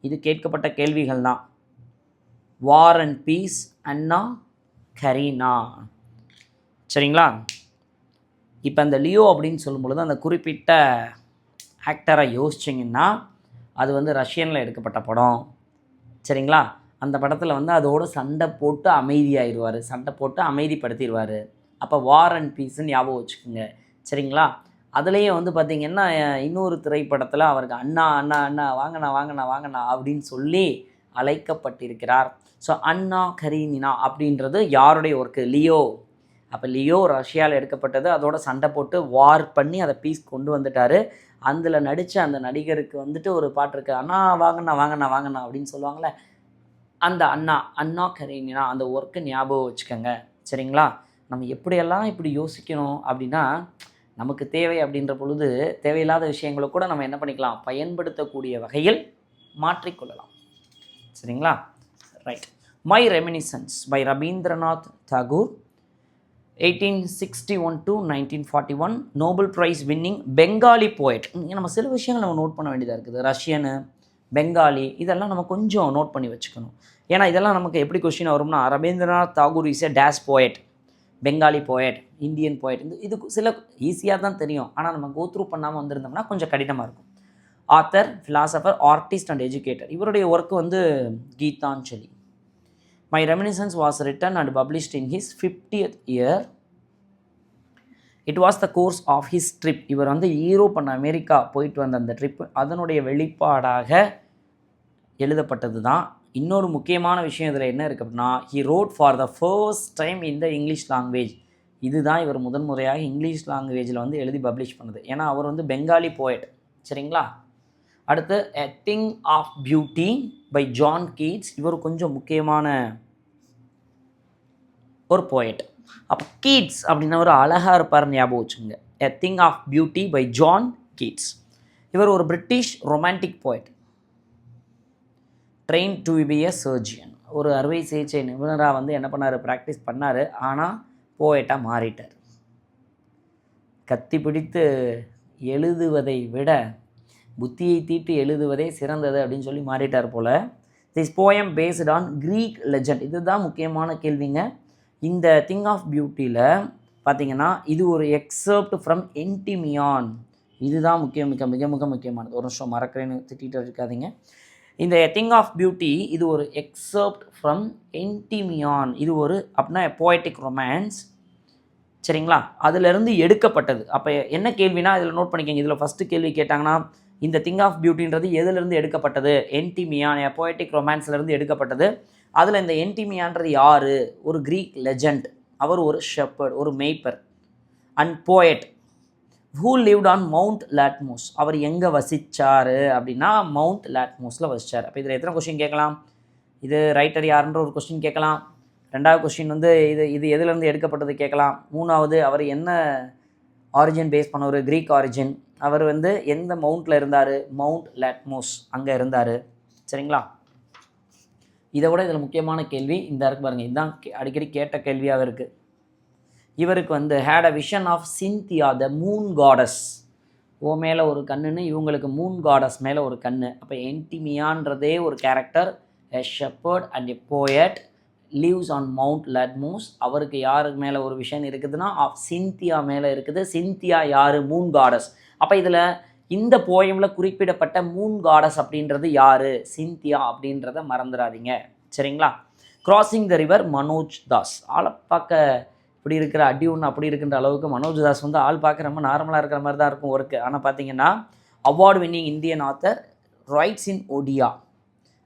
S1: இது கேட்கப்பட்ட கேள்விகள் தான். வார் அண்ட் பீஸ், அண்ணா கரீனா. சரிங்களா? இப்போ அந்த லியோ அப்படின்னு சொல்லும் பொழுது அந்த குறிப்பிட்ட ஆக்டரை யோசிச்சிங்கன்னா அது வந்து ரஷ்யனில் எடுக்கப்பட்ட படம். சரிங்களா? அந்த படத்தில் வந்து அதோட சண்டை போட்டு அமைதியாகிடுவார், சண்டை போட்டு அமைதிப்படுத்திடுவார். அப்போ வார் அண்ட் பீஸ்ன்னு ஞாபகம் வச்சுக்கோங்க. சரிங்களா? அதுலேயே வந்து பார்த்திங்கன்னா இன்னொரு திரைப்படத்தில் அவருக்கு அண்ணா அண்ணா அண்ணா வாங்கண்ணா வாங்கண்ணா வாங்கண்ணா அப்படின்னு சொல்லி அழைக்கப்பட்டிருக்கிறார். ஸோ அண்ணா கரீனினா அப்படின்றது யாருடைய ஒர்க்கு? லியோ. அப்போ லியோ ரஷ்யாவில் எடுக்கப்பட்டது, அதோட சண்டை போட்டு வார் பண்ணி அதை பீஸ் கொண்டு வந்துட்டார். அதில் நடித்த அந்த நடிகருக்கு வந்துட்டு ஒரு பாட்டு இருக்குது, அண்ணா வாங்கண்ணா வாங்கண்ணா வாங்கண்ணா அப்படின்னு சொல்லுவாங்களே, அந்த அண்ணா அண்ணா கரீனினா அந்த ஒர்க்கு ஞாபகம் வச்சுக்கோங்க. சரிங்களா? நம்ம எப்படியெல்லாம் இப்படி யோசிக்கணும் அப்படின்னா, நமக்கு தேவை அப்படின்ற பொழுது தேவையில்லாத விஷயங்களை கூட நம்ம என்ன பண்ணிக்கலாம், பயன்படுத்தக்கூடிய வகையில் மாற்றிக்கொள்ளலாம். சரிங்களா? Right. My reminiscences by Rabindranath Tagore, 1861 to 1941, Nobel prize winning Bengali poet. நம்ம சில விஷயங்கள் நம்ம நோட் பண்ண வேண்டியதாக இருக்குது. ரஷ்யனு, பெங்காலி, இதெல்லாம் நம்ம கொஞ்சம் நோட் பண்ணி வச்சுக்கணும். ஏன்னா இதெல்லாம் நமக்கு எப்படி கொஸ்டின் வரும்னா, Rabindranath Tagore is a dash poet, Bengali poet, Indian poet. இது சில ஈஸியாக தான் தெரியும், ஆனால் நம்ம கோத்ரூ பண்ணாமல் வந்திருந்தோம்னா கொஞ்சம் கடினமாக இருக்கும். Author, philosopher, artist and educator. இவருடைய ஒர்க்கு வந்து Gitanjali. My reminiscences was written and published in his 50th year. It was the course of his trip. இவர் வந்து யூரோப் அண்ட் அமெரிக்கா போயிட்டு வந்த அந்த ட்ரிப் அதனுடைய வெளிப்பாடாக எழுதப்பட்டது தான். இன்னொரு முக்கியமான விஷயம் இதில் என்ன இருக்குது அப்படின்னா, he wrote for the first time in the English language. இதுதான் இவர் முதன்முறையாக இங்கிலீஷ் லாங்குவேஜில் வந்து எழுதி பப்ளிஷ் பண்ணது. ஏன்னா அவர் வந்து பெங்காலி போயட். சரிங்களா? அடுத்து a thing of beauty by John Keats. இவர் கொஞ்சம் முக்கியமான ஒரு போயட். அப்போ கீட்ஸ் அப்படின்னா ஒரு அழகாக இருப்பார், ஞாபகம் வச்சுங்க. A thing of beauty by John Keats. இவர் ஒரு British romantic poet. Train to be a surgeon. ஒரு அறுவை சிகிச்சை நிபுணராக வந்து என்ன பண்ணார், ப்ராக்டிஸ் பண்ணார். ஆனால் போயட்டாக மாறிட்டார். கத்தி பிடித்து எழுதுவதை விட புத்தியை தீட்டு எழுதுவதே சிறந்தது அப்படின்னு சொல்லி மாறிட்டார் போல். This poem based on Greek legend. இதுதான் முக்கியமான கேள்விங்க. இந்த திங் ஆஃப் பியூட்டியில் பார்த்தீங்கன்னா இது ஒரு எக்ஸர்ப்ட் ஃப்ரம் என்டிமியான். இதுதான் மிக மிக மிக முக்கியமானது. ஒரு நிமிஷம் மறக்கிறேன்னு திட்டிகிட்டு இருக்காதீங்க. இந்த திங் ஆஃப் பியூட்டி இது ஒரு எக்ஸர்ப்ட் ஃப்ரம் என்டிமியான். இது ஒரு அப்படின்னா போயட்டிக் ரொமான்ஸ். சரிங்களா? அதிலிருந்து எடுக்கப்பட்டது. அப்போ என்ன கேள்வினா இதில் நோட் பண்ணிக்கோங்க. இதில் ஃபஸ்ட்டு கேள்வி கேட்டாங்கன்னா இந்த திங் ஆஃப் பியூட்டின்றது எதுலேருந்து எடுக்கப்பட்டது? என்டிமியான் போயட்டிக் ரொமான்ஸ்லேருந்து எடுக்கப்பட்டது. அதில் இந்த என்டிமியான்றது யார்? ஒரு க்ரீக் லெஜண்ட். அவர் ஒரு ஷெப்பர்ட், ஒரு மேய்ப்பர் and poet who lived on mount Latmos. அவர் எங்கே வசித்தார் அப்படின்னா மவுண்ட் லாட்மோஸில் வசித்தார். அப்போ இதில் எத்தனை கொஸ்டின் கேட்கலாம்? இது ரைட்டர் யாருன்ற ஒரு கொஸ்டின் கேட்கலாம். ரெண்டாவது கொஸ்டின் வந்து இது எதுலேருந்து எடுக்கப்பட்டது கேட்கலாம். மூணாவது அவர் என்ன ஆரிஜின் பேஸ் பண்ண, ஒரு க்ரீக் ஆரிஜின். அவர் வந்து எந்த மவுண்ட்டில் இருந்தார்? மவுண்ட் லாட்மோஸ் அங்கே இருந்தார். சரிங்களா? இதை விட இதில் முக்கியமான கேள்வி இந்த இருக்கு பாருங்கள். இதுதான் அடிக்கடி கேட்ட கேள்வியாக இருக்குது. இவருக்கு வந்து had a vision of Cynthia the moon goddess. ஓ மேலே ஒரு கண்ணுன்னு இவங்களுக்கு மூன் காடஸ் மேலே ஒரு கண்ணு. அப்போ என்டிமியான்றதே ஒரு character, a shepherd and a poet, lives on mount Latmos. அவருக்கு யாருக்கு மேலே ஒரு விஷன் இருக்குதுன்னா ஆஃப் சிந்தியா மேலே இருக்குது. சிந்தியா யார்? Moon goddess. அப்போ இதில் இந்த போயமில் குறிப்பிடப்பட்ட மூன் காடஸ் அப்படின்றது யார்? சிந்தியா அப்படின்றத மறந்துடாதீங்க. சரிங்களா? Crossing the river Manoj Das. ஆளை பார்க்க இப்படி இருக்கிற அடி ஒன்று அப்படி இருக்கின்ற அளவுக்கு மனோஜ் தாஸ் வந்து ஆள் பார்க்க ரொம்ப நார்மலாக இருக்கிற மாதிரி தான் இருக்கும் ஒர்க்கு. ஆனால் பார்த்தீங்கன்னா award winning Indian author, writes in Odia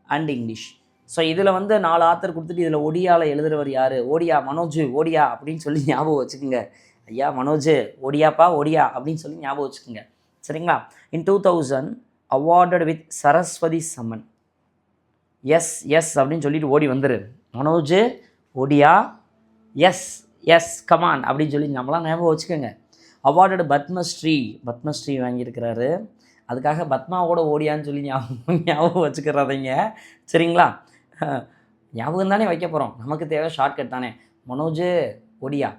S1: and English. So இதில் வந்து 4 ஆத்தர் கொடுத்துட்டு இதில் ஒடியாவில் எழுதுகிறவர் யார்? ஓடியா மனோஜ் ஓடியா அப்படின்னு சொல்லி ஞாபகம் வச்சுக்கோங்க. ஐயா மனோஜ் ஓடியாப்பா ஓடியா அப்படின்னு சொல்லி ஞாபகம் வச்சுக்கோங்க. சரிங்களா? In 2000 awarded with Saraswati Samman. S S அப்படின்னு சொல்லிட்டு ஓடி வந்துரு. மனோஜ் ஓடியா, எஸ் எஸ் கமான் அப்படின்னு சொல்லி நம்மளாம் ஞாபகம் வச்சுக்கோங்க. அவார்டட் பத்மஸ்ரீ வாங்கியிருக்கிறாரு. அதுக்காக பத்மாவோட ஓடியான்னு சொல்லி ஞாபகம் வச்சுக்கிறாதீங்க. சரிங்களா? ஞாபகம் தானே வைக்க போகிறோம், நமக்கு தேவை ஷார்ட்கட் தானே. மனோஜ் ஓடியா,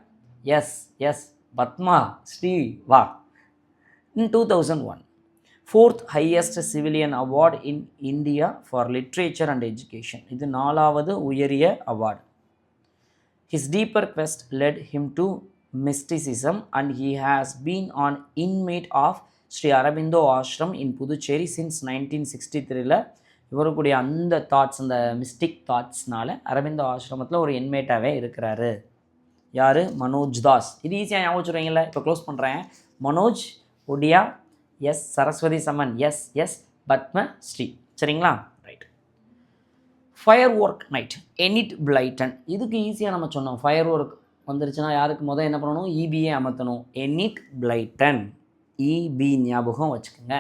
S1: எஸ் எஸ் பத்மா ஸ்ரீ வா. In 2001, 4th highest civilian award in India for literature and education. இது 4வது உயரிய award. His deeper quest led him to mysticism and he has been an inmate of Sri Aurobindo Ashram in Puducherry since 1963. இவருக்குடைய அந்த thoughts, அந்த mystic தாட்ஸ்னால Aurobindo ஆசிரமத்தில் ஒரு இன்மேட்டாகவே இருக்கிறாரு. யார்? மனோஜ் தாஸ். இது ஈஸியாக ஞாபகம் வச்சுருவீங்கள. இப்போ க்ளோஸ் பண்ணுறேன். Manoj Odia, yes Saraswati Samman, yes Padmashri. சரிங்களா? Right. Firework night Enid Blyton. இதுக்கு ஈஸியாக நம்ம சொன்னோம். ஃபயர் ஒர்க் வந்துருச்சுன்னா யாருக்கு முதல் என்ன பண்ணணும்? இபிஏ அமர்த்தணும். எனிட் பிளைட்டன், இபி ஞாபகம் வச்சுக்கோங்க.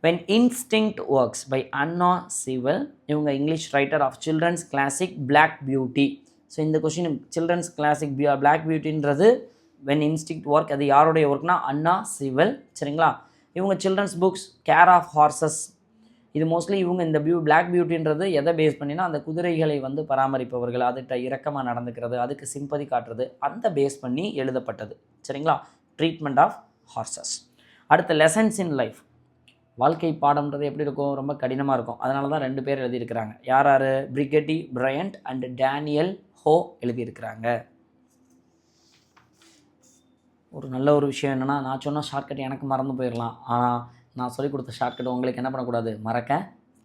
S1: When Instinct Works by Anna Sewell. இவங்க English writer of children's classic Black Beauty. So இந்த கொஷின் சில்ட்ரன்ஸ் கிளாசிக் பிளாக் பியூட்டின்றது வென் இன்ஸ்டிங்க்ட் ஒர்க், அது யாருடைய ஒர்க்னா அண்ணா சிவல். சரிங்களா? இவங்க children's books care of horses. இது மோஸ்ட்லி இவங்க இந்த பிளாக் பியூட்டின்றது எதை பேஸ் பண்ணினா அந்த குதிரைகளை வந்து பராமரிப்பவர்கள், அதுகிட்ட இரக்கமாக நடந்துக்கிறது, அதுக்கு சிம்பதி காட்டுறது, அந்த பேஸ் பண்ணி எழுதப்பட்டது. சரிங்களா? Treatment of horses. அடுத்த லெசன்ஸ் இன் லைஃப். வாழ்க்கை பாடம்ன்றது எப்படி இருக்கும்? ரொம்ப கடினமாக இருக்கும். அதனால தான் 2 பேர் எழுதியிருக்கிறாங்க. யார்? பிரிகெட்டி பிரையண்ட் அண்ட் டேனியல் ஹோ எழுதியிருக்கிறாங்க. ஒரு நல்ல ஒரு விஷயம் என்னென்னா, நான் சொன்ன ஷார்ட்கட் எனக்கு மறந்து போயிடலாம். ஆனால் நான் சொல்லிக் கொடுத்த ஷார்ட்கட் உங்களுக்கு என்ன பண்ணக்கூடாது? மறக்க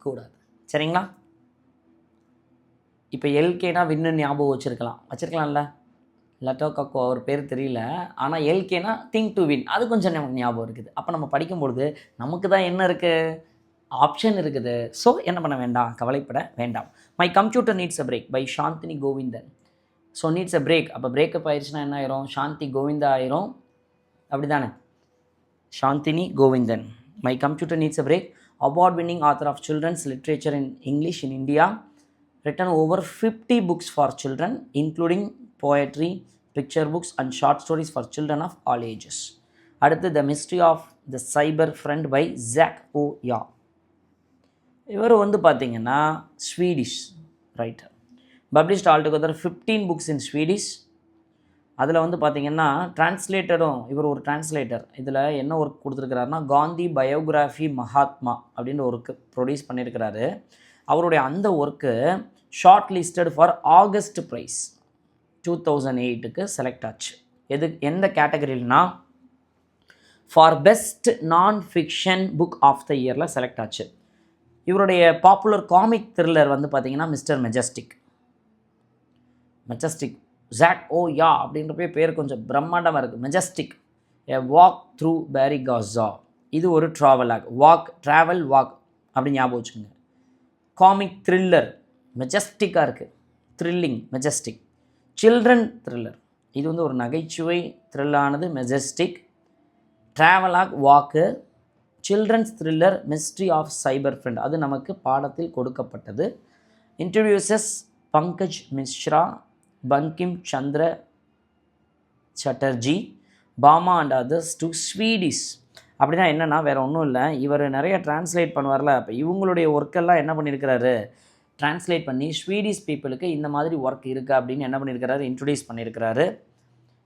S1: கூடாது. சரிங்களா? இப்போ எல்கேனா வின்னு ஞாபகம் வச்சுருக்கலாம்ல. லட்டோ கக்கோ அவர் பேர் தெரியல. ஆனால் எல்கேனா திங்க் டு வின், அது கொஞ்சம் நமக்கு ஞாபகம் இருக்குது. அப்போ நம்ம படிக்கும்பொழுது நமக்கு தான் என்ன இருக்குது? ஆப்ஷன் இருக்குது. ஸோ என்ன பண்ண வேண்டாம்? கவலைப்பட வேண்டாம். My computer needs a break by Chandini Govindan. So needs a break. அப்போ பிரேக்கப் ஆயிடுச்சுன்னா என்ன ஆயிரும்? சாந்தி கோவிந்தா ஆயிரும். அப்படி தானே? Chandini Govindan. My computer needs a break. Award winning author of children's literature in English in India. written over 50 books for children including poetry, picture books and short stories for children of all ages. அடுத்து The Mystery of the Cyber Friend by Zach O. Ya. இவர் வந்து பார்த்தீங்கன்னா Swedish writer. Published altogether 15 books in Swedish. அதில் வந்து பார்த்தீங்கன்னா டிரான்ஸ்லேட்டரும், இவர் ஒரு translator. இதில் என்ன ஒர்க் கொடுத்துருக்கிறாருன்னா காந்தி பயோகிராஃபி மகாத்மா அப்படின்ற ஒர்க்கு ப்ரொடியூஸ் பண்ணியிருக்கிறாரு. அவருடைய அந்த work short listed for August prize 2008க்கு செலக்ட் ஆச்சு. எந்த கேட்டகரியில்னா for best non fiction book of the இயரில் செலக்ட் ஆச்சு. இவருடைய பாப்புலர் காமிக் த்ரில்லர் வந்து பார்த்திங்கன்னா மிஸ்டர் மெஜஸ்டிக். ஜாக் ஓ யா அப்படின்ற பேர் கொஞ்சம் பிரம்மாண்டமாக இருக்குது. மெஜஸ்டிக், எ வாக் த்ரூ பேரி காஸா. இது ஒரு ட்ராவலாக். ட்ராவல் வாக் அப்படி ஞாபகம் வச்சுக்கோங்க. காமிக் த்ரில்லர் மெஜஸ்டிக்காக இருக்குது. Thrilling Majestic. சில்ட்ரன் த்ரில்லர், இது வந்து ஒரு நகைச்சுவை த்ரில்லானது மெஜஸ்டிக். ட்ராவலாக் வாக்கு. Children's thriller mystery of cyber friend, அது நமக்கு பாடத்தில் கொடுக்கப்பட்டது. Introduces Pankaj Mishra, Bankim Chandra Chatterjee, Bama and others to Swedish. அப்படின்னா என்னென்னா வேறு ஒன்றும் இல்லை, இவர் நிறைய டிரான்ஸ்லேட் பண்ணுவார்ல. அப்போ இவங்களுடைய ஒர்க்கெல்லாம் என்ன பண்ணியிருக்கிறாரு? டிரான்ஸ்லேட் பண்ணி ஸ்வீடிஷ் பீப்புளுக்கு இந்த மாதிரி ஒர்க் இருக்குது அப்படின்னு என்ன பண்ணியிருக்கிறாரு? இன்ட்ரடியூஸ் பண்ணியிருக்கிறாரு.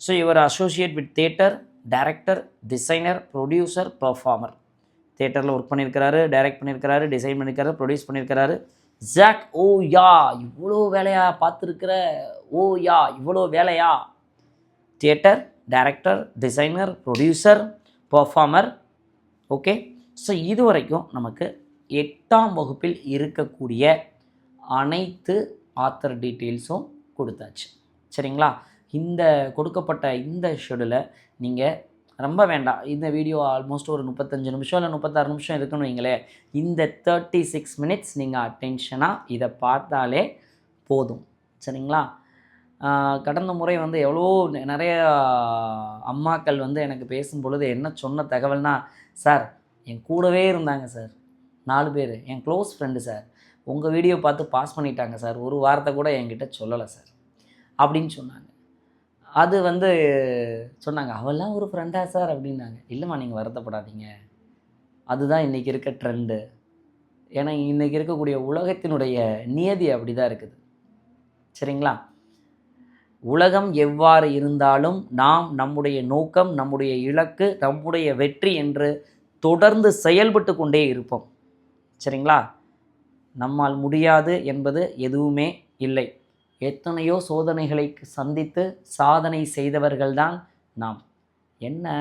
S1: ஸோ இவர் associate with theatre, director, designer, producer, performer. தியேட்டரில் ஒர்க் பண்ணியிருக்கிறாரு, டைரக்ட் பண்ணியிருக்கிறாரு, டிசைன் பண்ணியிருக்காரு, ப்ரொடியூஸ் பண்ணியிருக்கிறாரு. ஜாக் ஓ யா, இவ்வளோ வேலையா பார்த்துருக்கிற? ஓ யா, இவ்வளோ வேலையா? Theatre, director, designer, producer, performer. Okay. So இது வரைக்கும் நமக்கு 8ஆம் வகுப்பில் இருக்கக்கூடிய அனைத்து ஆத்தர் டீட்டெயில்ஸும் கொடுத்தாச்சு. சரிங்களா? இந்த கொடுக்கப்பட்ட இந்த ஷெடியூலை நீங்கள் ரொம்ப வேண்டாம். இந்த வீடியோ ஆல்மோஸ்ட் ஒரு 35 நிமிஷம் இல்லை 36 நிமிஷம் இருக்குன்னு வைங்களேன். இந்த 36 மினிட்ஸ் நீங்கள் அட்டென்ஷனாக இதை பார்த்தாலே போதும். சரிங்களா? கடந்த முறை வந்து எவ்வளோ நிறைய அம்மாக்கள் வந்து எனக்கு பேசும் பொழுது என்ன சொன்ன தகவல்னா, சார் என் கூடவே இருந்தாங்க சார், 4 பேர் என் க்ளோஸ் ஃப்ரெண்டு சார், உங்கள் வீடியோ பார்த்து பாஸ் பண்ணிட்டாங்க சார், ஒரு வார்த்தை கூட என்கிட்ட சொல்லலை சார் அப்படின்னு சொன்னாங்க. அது வந்து சொன்னாங்க, அவெல்லாம் ஒரு ஃப்ரெண்டா சார் அப்படின்னாங்க. இல்லைம்மா, நீங்கள் வருத்தப்படாதீங்க, அதுதான் இன்றைக்கி இருக்க ட்ரெண்டு. ஏன்னா இன்றைக்கி இருக்கக்கூடிய உலகத்தினுடைய நியதி அப்படி தான் இருக்குது. சரிங்களா? உலகம் எவ்வாறு இருந்தாலும் நாம் நம்முடைய நோக்கம், நம்முடைய இலக்கு, நம்முடைய வெற்றி என்று தொடர்ந்து செயல்பட்டு கொண்டே இருப்போம். சரிங்களா? நம்மால் முடியாது என்பது எதுவுமே இல்லை. எத்தனையோ சோதனைகளை சந்தித்து சாதனை செய்தவர்கள்தான் நாம். என்ன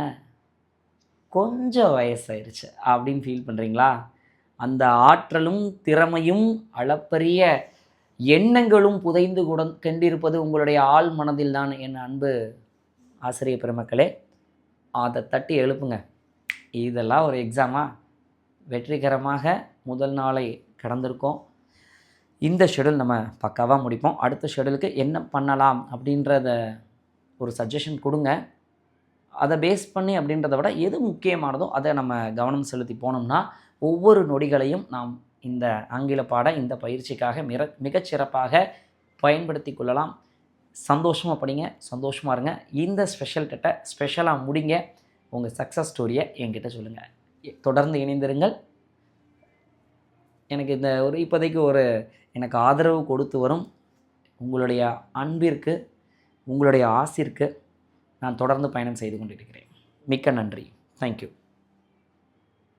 S1: கொஞ்சம் வயசாயிருச்சு அப்படின்னு ஃபீல் பண்ணுறீங்களா? அந்த ஆற்றலும் திறமையும் அளப்பரிய எண்ணங்களும் புதைந்து கொண்டிருப்பது உங்களுடைய ஆழ் மனதில் தான் என் அன்பு ஆசிரியர் பெருமக்களே. அதை தட்டி எழுப்புங்க. இதெல்லாம் ஒரு எக்ஸாமா? வெற்றிகரமாக முதல் நாளை கடந்திருக்கோம். இந்த ஷெடியூல் நம்ம பக்காவாக முடிப்போம். அடுத்த ஷெடியூலுக்கு என்ன பண்ணலாம் அப்படின்றத ஒரு சஜஷன் கொடுங்க. அதை பேஸ் பண்ணி அப்படின்றத விட எது முக்கியமானதோ அதை நம்ம கவனம் செலுத்தி போனோம்னா ஒவ்வொரு நொடிகளையும் நாம் இந்த ஆங்கில பாட இந்த பயிற்சிக்காக மிகச்சிறப்பாக பயன்படுத்தி கொள்ளலாம். சந்தோஷமாக படிங்க, சந்தோஷமாக இருங்க. இந்த ஸ்பெஷல் டெட்டை ஸ்பெஷலாக முடிங்க. உங்கள் சக்ஸஸ் ஸ்டோரியை என்கிட்ட சொல்லுங்கள். தொடர்ந்து இணைந்திருங்கள். எனக்கு இந்த இப்போதைக்கு எனக்கு ஆதரவு கொடுத்து வரும் உங்களுடைய அன்பிற்கு, உங்களுடைய ஆசிற்கு நான் தொடர்ந்து பயணம் செய்து கொண்டிருக்கிறேன். மிக்க நன்றி. தேங்க்யூ.